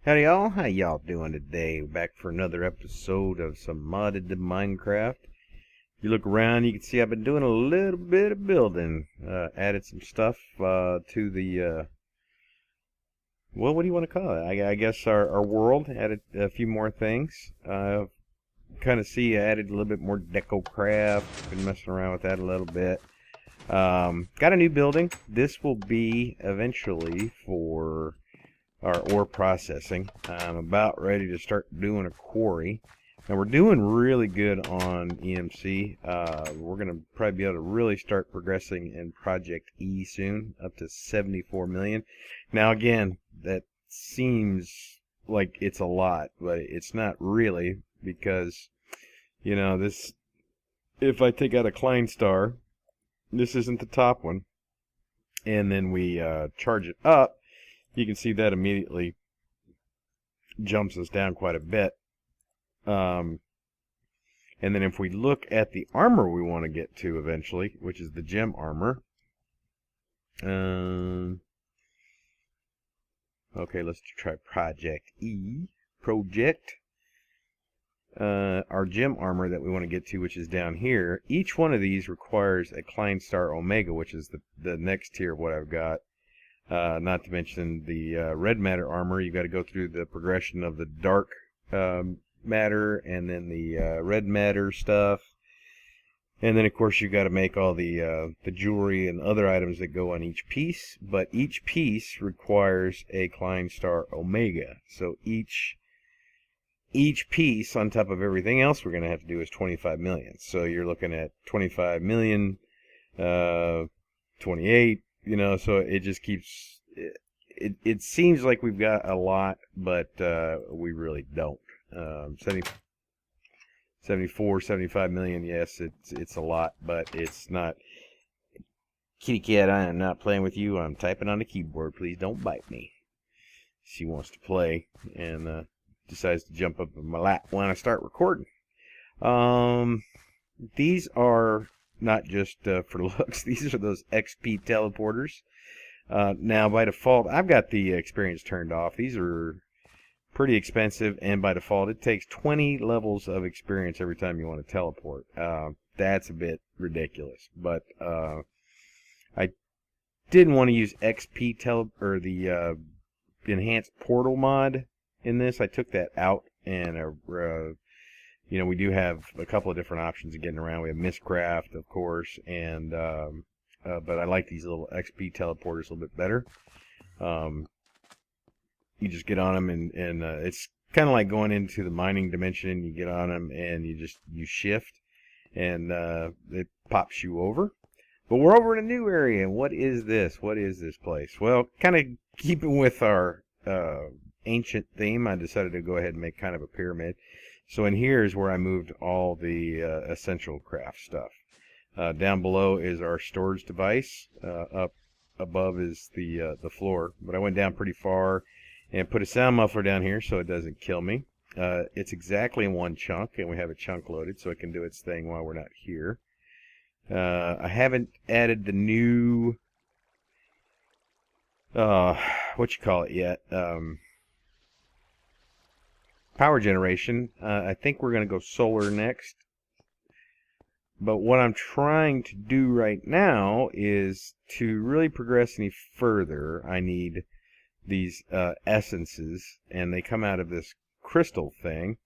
Howdy y'all, how y'all doing today? Back for another episode of some modded Minecraft. If you look around, you can see I've been doing a little bit of building. Added some stuff to the, well, what do you want to call it? I guess our world. Added a few more things. Kind of see I added a little bit more deco craft. Been messing around with that a little bit. Got a new building. This will be eventually for our ore processing. I'm about ready to start doing a quarry. Now we're doing really good on EMC. We're going to probably be able to really start progressing in Project E soon, up to 74 million. Now again, that seems like it's a lot, but it's not really, because, you know, this, if I take out a Klein star, this isn't the top one, and then we charge it up, you can see that immediately jumps us down quite a bit. And then if we look at the armor we want to get to eventually, which is the gem armor. Okay, let's try Project E. Our gem armor that we want to get to, which is down here. Each one of these requires a Klein Star Omega, which is the next tier of what I've got. Not to mention the red matter armor. You got to go through the progression of the dark matter and then the red matter stuff, and then of course you got to make all the jewelry and other items that go on each piece. But each piece requires a Klein Star Omega. So each piece on top of everything else we're going to have to do is 25 million. So you're looking at 25 million, 28. You know, so it just keeps, it seems like we've got a lot, but we really don't. 74, 75 million, yes, it's a lot, but it's not. Kitty cat, I am not playing with you. I'm typing on the keyboard. Please don't bite me. She wants to play and decides to jump up in my lap when I start recording. These are not just for looks. These are those XP teleporters. Now, by default, I've got the experience turned off. These are pretty expensive, and by default, it takes 20 levels of experience every time you want to teleport. That's a bit ridiculous, but I didn't want to use XP or the enhanced portal mod in this. I took that out, and you know, we do have a couple of different options of getting around. We have Mistcraft, of course, and but I like these little XP teleporters a little bit better. You just get on them, and it's kind of like going into the mining dimension. You get on them, and you shift, and it pops you over. But we're over in a new area, and what is this? What is this place? Well, kind of keeping with our ancient theme, I decided to go ahead and make kind of a pyramid. So in here is where I moved all the essential craft stuff. Down below is our storage device. Up above is the floor. But I went down pretty far and put a sound muffler down here so it doesn't kill me. It's exactly in one chunk, and we have a chunk loaded so it can do its thing while we're not here. I haven't added the new what you call it yet. Power generation. I think we're going to go solar next. But what I'm trying to do right now is to really progress any further. I need these essences, and they come out of this crystal thing.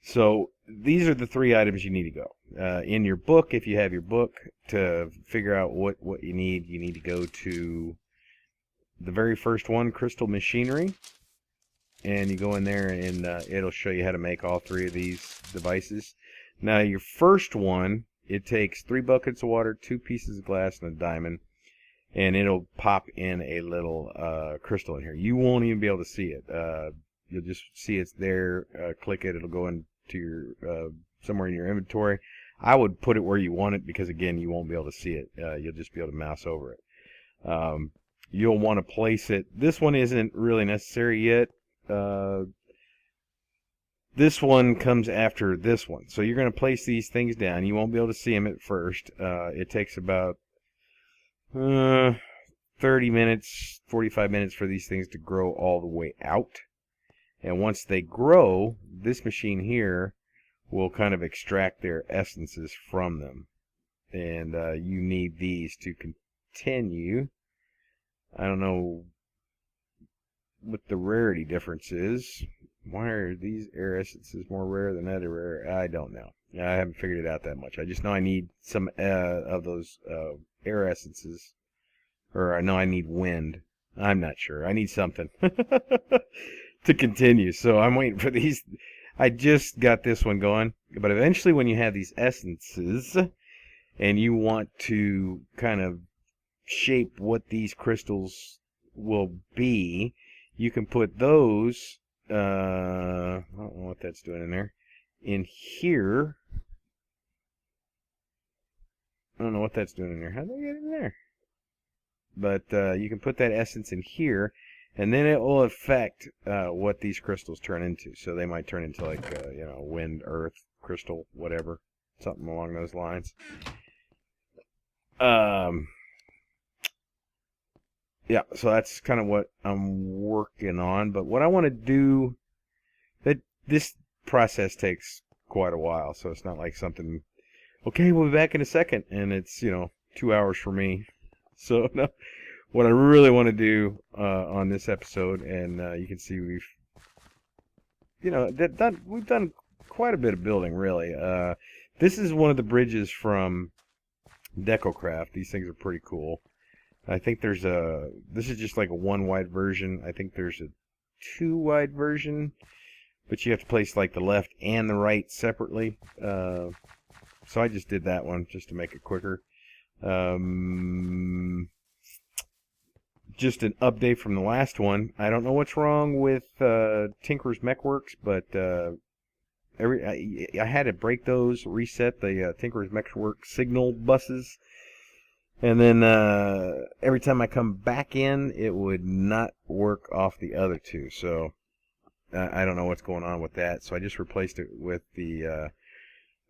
So these are the 3 items you need to go. In your book, if you have your book, to figure out what you need to go to the very first one, Crystal Machinery. And you go in there, and it'll show you how to make all 3 of these devices. Now, your first one, it takes 3 buckets of water, 2 pieces of glass, and a diamond, and it'll pop in a little crystal in here. You won't even be able to see it. You'll just see it's there. Click it, it'll go into your somewhere in your inventory. I would put it where you want it, because again, you won't be able to see it. You'll just be able to mouse over it. You'll want to place it. This one isn't really necessary yet. This one comes after this one. So you're going to place these things down. You won't be able to see them at first. It takes about 3 30 minutes, 45 minutes for these things to grow all the way out. And once they grow, this machine here will kind of extract their essences from them. And you need these to continue. I don't know what the rarity difference is. Why are these air essences more rare than other rare? I don't know. I haven't figured it out that much. I just know I need some of those air essences. Or I know I need wind. I'm not sure. I need something to continue. So I'm waiting for these. I just got this one going. But eventually when you have these essences and you want to kind of shape what these crystals will be, you can put those, I don't know what that's doing in there, in here. I don't know what that's doing in there. How do I get in there? But you can put that essence in here, and then it will affect what these crystals turn into. So they might turn into like, you know, wind, earth, crystal, whatever, something along those lines. Yeah, so that's kind of what I'm working on. But what I want to do, this process takes quite a while, so it's not like something, okay, we'll be back in a second, and it's, you know, 2 hours for me. So no, what I really want to do on this episode, and you can see we've, you know, we've done quite a bit of building, really. This is one of the bridges from DecoCraft. These things are pretty cool. I think there's this is just like a 1 wide version. I think there's a 2 wide version, but you have to place like the left and the right separately. So I just did that one just to make it quicker. Just an update from the last one. I don't know what's wrong with Tinker's Mechworks, but I had to break those, reset the Tinker's Mechworks signal buses, and then every time I come back in, it would not work off the other two. So I don't know what's going on with that. So I just replaced it with the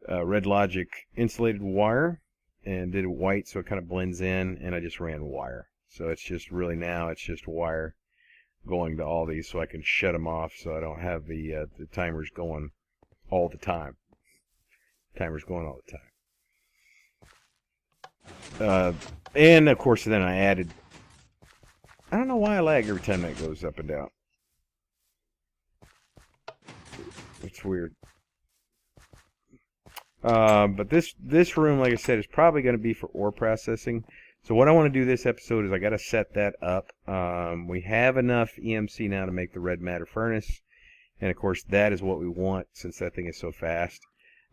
Red Logic insulated wire and did it white so it kind of blends in, and I just ran wire. So it's just really now it's just wire going to all these, so I can shut them off so I don't have the timers going all the time. Timers going all the time. And of course then I added, I don't know why I lag every time that goes up and down. It's weird. But this room, like I said, is probably going to be for ore processing. So what I want to do this episode is I got to set that up. We have enough EMC now to make the red matter furnace. And of course that is what we want since that thing is so fast.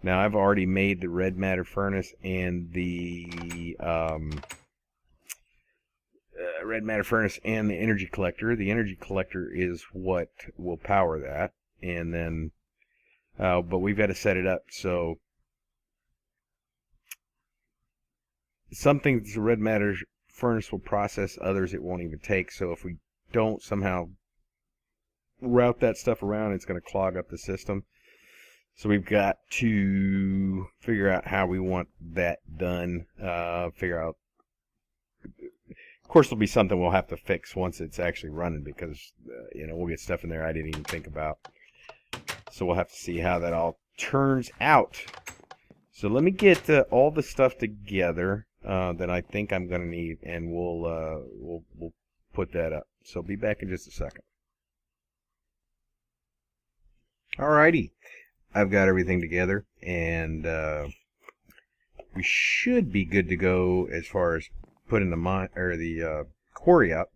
Now I've already made the red matter furnace and the red matter furnace and the energy collector. The energy collector is what will power that. And then, but we've got to set it up so some things the red matter furnace will process, others it won't even take. So if we don't somehow route that stuff around, it's going to clog up the system. So we've got to figure out how we want that done. Figure out, of course, there'll be something we'll have to fix once it's actually running, because you know, we'll get stuff in there I didn't even think about. So we'll have to see how that all turns out. So let me get all the stuff together that I think I'm going to need, and we'll put that up. So be back in just a second. Alrighty, I've got everything together, and we should be good to go as far as putting the quarry up.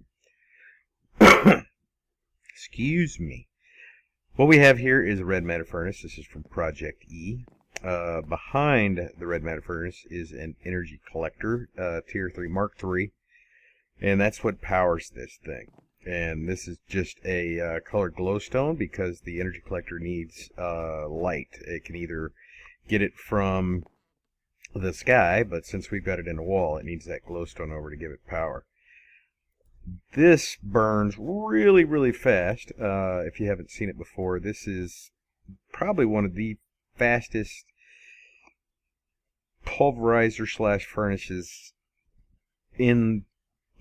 Excuse me. What we have here is a red matter furnace. This is from Project E. Behind the red matter furnace is an energy collector, Tier 3 Mark III, and that's what powers this thing. And this is just a colored glowstone because the energy collector needs light. It can either get it from the sky, but since we've got it in a wall, it needs that glowstone over to give it power. This burns really, really fast. If you haven't seen it before, this is probably one of the fastest pulverizer slash furnaces in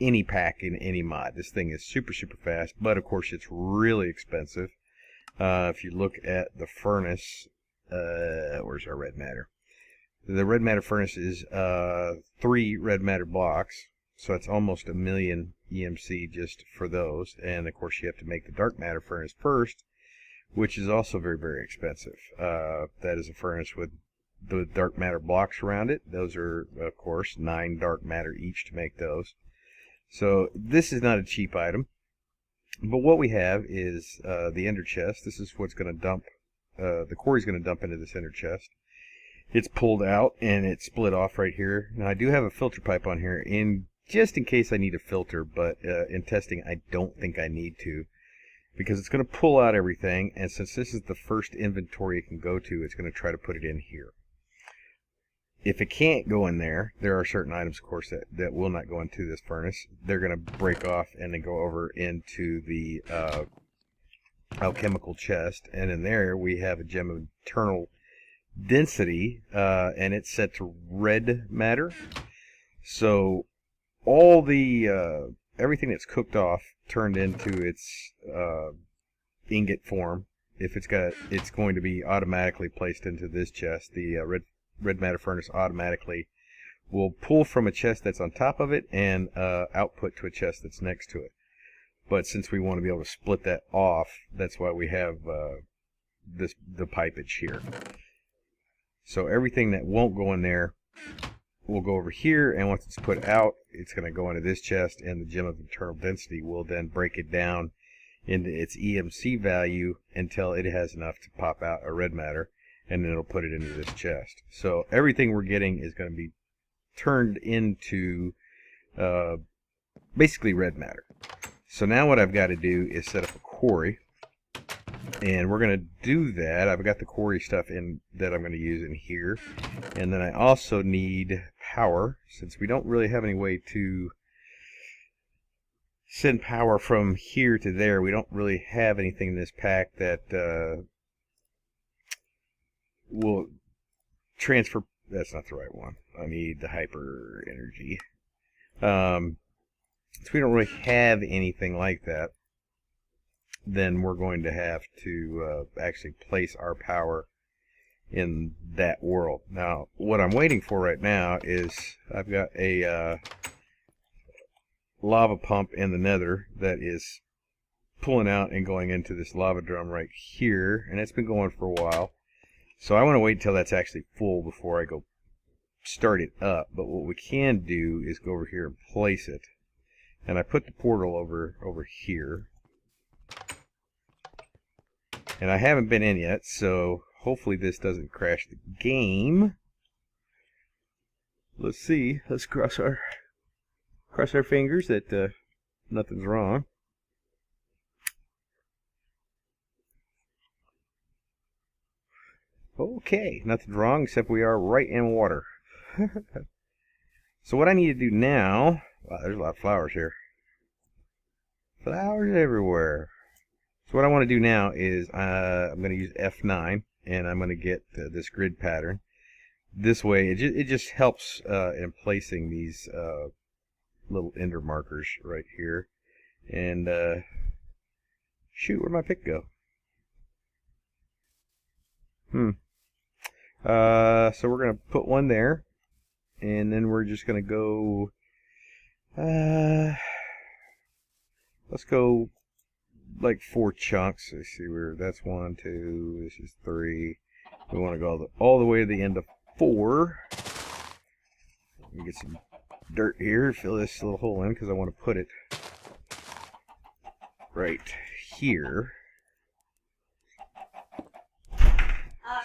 any pack in any mod. This thing is super fast, but of course it's really expensive. If you look at the furnace, where's our red matter? The red matter furnace is 3 red matter blocks, so it's almost 1 million EMC just for those. And of course you have to make the dark matter furnace first, which is also very expensive. That is a furnace with the dark matter blocks around it. Those are, of course, 9 dark matter each to make those. So this is not a cheap item. But what we have is the ender chest. This is what's going to dump, the quarry's going to dump into this ender chest. It's pulled out and it's split off right here. Now I do have a filter pipe on here just in case I need a filter, but in testing I don't think I need to, because it's going to pull out everything, and since this is the first inventory it can go to, it's going to try to put it in here. If it can't go in there, there are certain items, of course, that will not go into this furnace. They're going to break off and then go over into the alchemical chest. And in there, we have a gem of eternal density, and it's set to red matter. So all the everything that's cooked off turned into its ingot form. If it's going to be automatically placed into this chest. The red matter furnace automatically will pull from a chest that's on top of it and output to a chest that's next to it. But since we want to be able to split that off, that's why we have the pipage here. So everything that won't go in there will go over here, and once it's put out, it's going to go into this chest, and the gem of eternal density will then break it down into its EMC value until it has enough to pop out a red matter, and then it'll put it into this chest. So everything we're getting is going to be turned into basically red matter. So now what I've got to do is set up a quarry, and we're going to do that. I've got the quarry stuff in that I'm going to use in here, and then I also need power, since we don't really have any way to send power from here to there. We don't really have anything in this pack that will transfer. That's not the right one. I need the hyper energy. Since we don't really have anything like that, then we're going to have to actually place our power in that world. Now, what I'm waiting for right now is I've got a lava pump in the nether that is pulling out and going into this lava drum right here, and it's been going for a while. So I want to wait until that's actually full before I go start it up. But what we can do is go over here and place it. And I put the portal over here. And I haven't been in yet, so hopefully this doesn't crash the game. Let's see. Let's cross our fingers that nothing's wrong. Okay, nothing's wrong except we are right in water. So what I need to do now... Wow, there's a lot of flowers here. Flowers everywhere. So what I want to do now is I'm going to use F9, and I'm going to get this grid pattern. This way, it just helps in placing these little ender markers right here. And shoot, where'd my pick go? So we're going to put one there, and then we're just going to go, let's go like 4 chunks. Let's see where that's 1, 2, this is 3. We want to go all the way to the end of 4. Let me get some dirt here, fill this little hole in because I want to put it right here.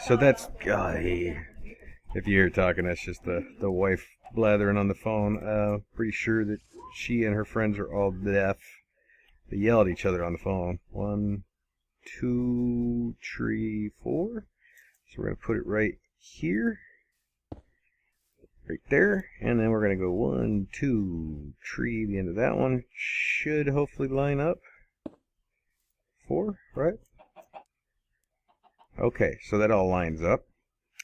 So that's, if you hear talking, that's just the wife blathering on the phone. Pretty sure that she and her friends are all deaf. They yell at each other on the phone. 1, 2, 3, 4. So we're going to put it right here. Right there. And then we're going to go 1, 2, 3. The end of that one should hopefully line up. 4, right? Okay, so that all lines up.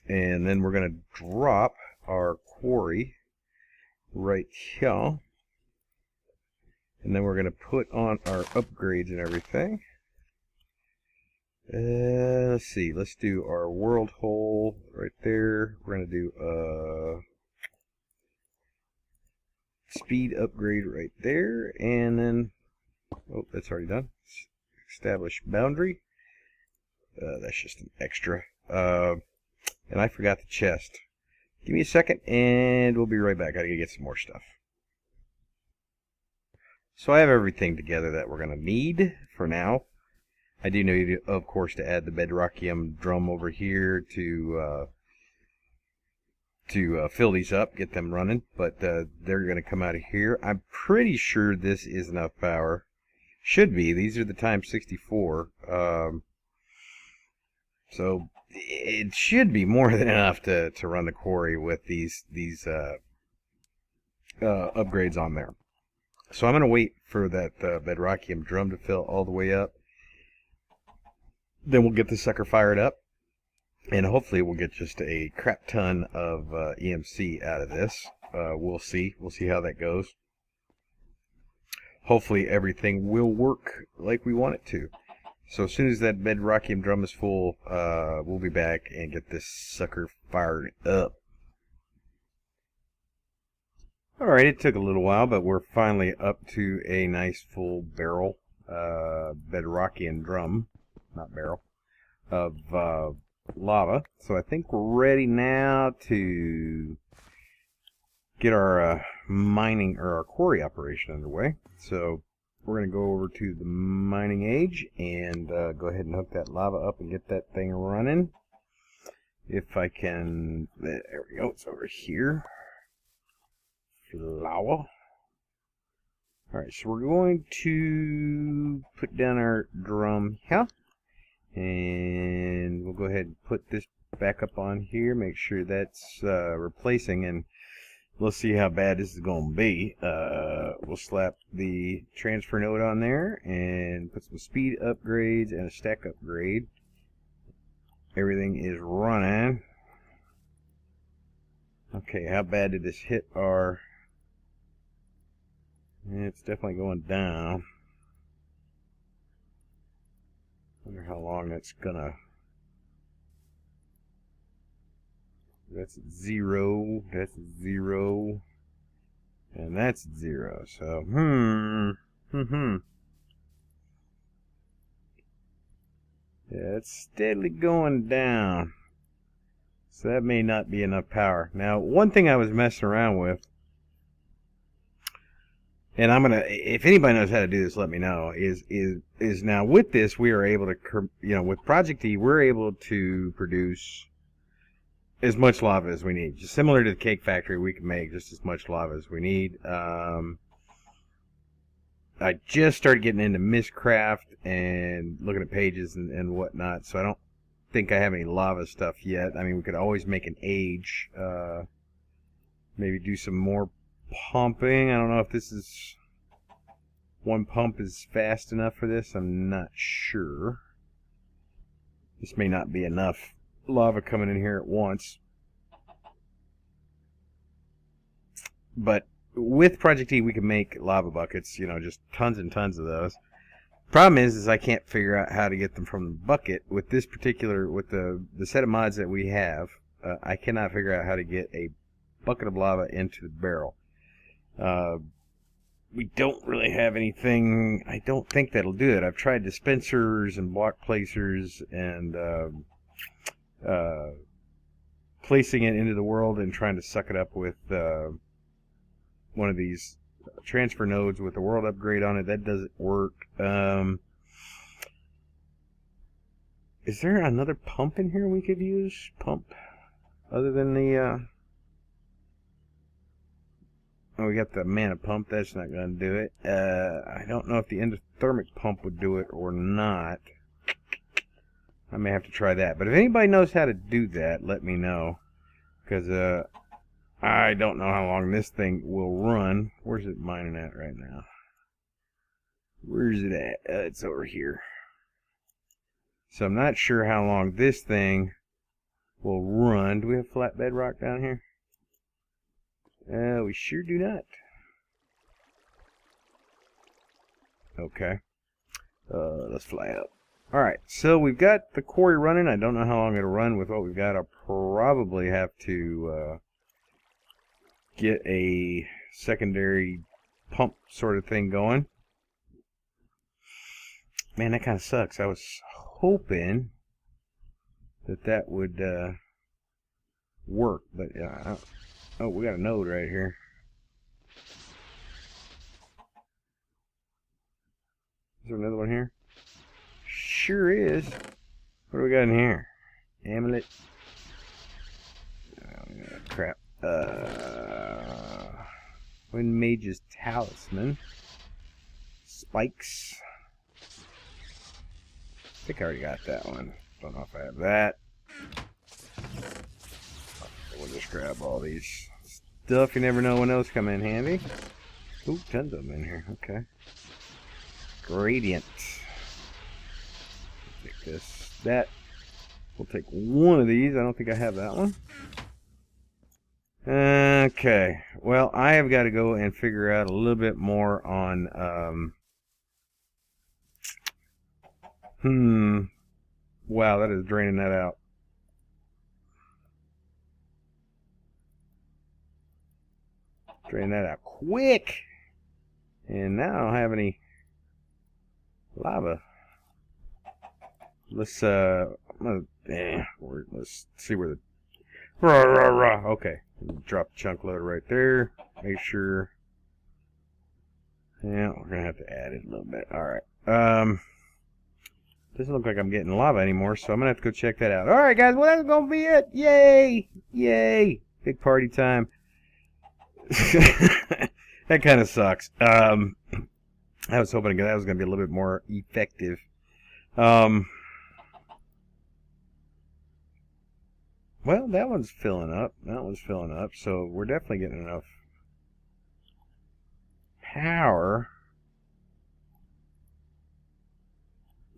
And then we're going to drop our quarry right here. And then we're going to put on our upgrades and everything. Let's see. Let's do our world hole right there. We're going to do speed upgrade right there. And then, oh, that's already done. Establish boundary. That's just an extra. And I forgot the chest. Give me a second and we'll be right back. I gotta get some more stuff. So I have everything together that we're going to need for now. I do need, of course, to add the bedrockium drum over here to fill these up, get them running. But they're going to come out of here. I'm pretty sure this is enough power. Should be. These are the times 64. So it should be more than enough to run the quarry with these upgrades on there. So I'm going to wait for that bedrockium drum to fill all the way up. Then we'll get the sucker fired up. And hopefully we'll get just a crap ton of EMC out of this. We'll see. We'll see how that goes. Hopefully everything will work like we want it to. So as soon as that bedrockium drum is full, we'll be back and get this sucker fired up. Alright, it took a little while, but we're finally up to a nice full barrel, bedrockium drum, not barrel, of lava. So I think we're ready now to get our mining, or our quarry operation underway. So we're going to go over to the mining age and go ahead and hook that lava up and get that thing running. If I can, there we go, it's over here. Lava. Alright, so we're going to put down our drum here. And we'll go ahead and put this back up on here. Make sure that's replacing, and we'll see how bad this is going to be. We'll slap the transfer node on there and put some speed upgrades and a stack upgrade. Everything is running. Okay, how bad did this hit our... It's definitely going down. Wonder how long that's gonna... That's 0, that's 0, and that's 0. So, yeah, it's steadily going down. So that may not be enough power. Now, one thing I was messing around with, and I'm gonna, if anybody knows how to do this, let me know. Is now with this we are able to, with Project E, we're able to produce as much lava as we need. Just similar to the cake factory, we can make just as much lava as we need. I just started getting into Mistcraft and looking at pages and whatnot, so I don't think I have any lava stuff yet. I mean, we could always make an age, maybe do some more pumping. I don't know if this is, one pump is fast enough for this. I'm not sure. This may not be enough lava coming in here at once. But with Project E, we can make lava buckets, just tons and tons of those. Problem is I can't figure out how to get them from the bucket. With this particular, with the set of mods that we have, I cannot figure out how to get a bucket of lava into the barrel. We don't really have anything, I don't think that'll do it. I've tried dispensers and block placers and placing it into the world and trying to suck it up with one of these transfer nodes with the world upgrade on it. That doesn't work. Is there another pump in here we could use? Pump? Other than the... Oh, we got the mana pump. That's not going to do it. I don't know if the endothermic pump would do it or not. I may have to try that. But if anybody knows how to do that, let me know. Because I don't know how long this thing will run. Where's it mining at right now? Where's it at? It's over here. So I'm not sure how long this thing will run. Do we have flat bedrock down here? We sure do not. Okay. Let's fly up. Alright, so we've got the quarry running. I don't know how long it'll run with what we've got. I'll probably have to get a secondary pump sort of thing going. Man, that kind of sucks. I was hoping that would work, but oh, we got a node right here. Is there another one here? Sure is. What do we got in here? Amulet. Oh, crap. Wind Mage's Talisman. Spikes. I think I already got that one. Don't know if I have that. We'll just grab all these stuff. You never know when those come in handy. Ooh, tons of them in here. Okay. Gradient. Take this. That. We'll take one of these. I don't think I have that one. Okay. Well, I have got to go and figure out a little bit more on wow, that is draining that out. Drain that out quick. And now I don't have any lava. Let's let's see where the okay. Drop a chunk loader right there. Make sure. Yeah, we're gonna have to add it a little bit. Alright. Doesn't look like I'm getting lava anymore, so I'm gonna have to go check that out. Alright guys, well that's gonna be it. Yay! Yay! Big party time. That kind of sucks. I was hoping that was going to be a little bit more effective. Well, that one's filling up. That one's filling up. So we're definitely getting enough power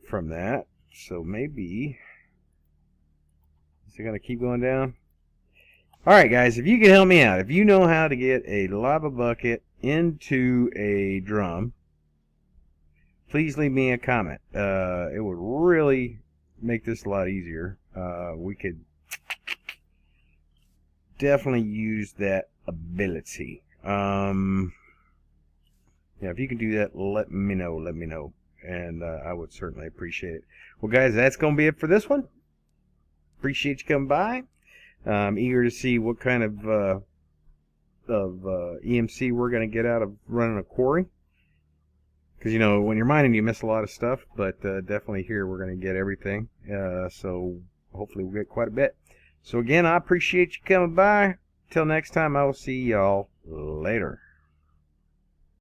from that. So maybe... Is it going to keep going down? Alright guys, if you can help me out, if you know how to get a lava bucket into a drum, please leave me a comment. It would really make this a lot easier. We could definitely use that ability. Yeah, if you can do that, let me know. And I would certainly appreciate it. Well guys, that's going to be it for this one. Appreciate you coming by. I'm eager to see what kind of EMC we're going to get out of running a quarry. Because, you know, when you're mining, you miss a lot of stuff. But definitely here, we're going to get everything. So hopefully we'll get quite a bit. So again, I appreciate you coming by. Till next time, I will see y'all later.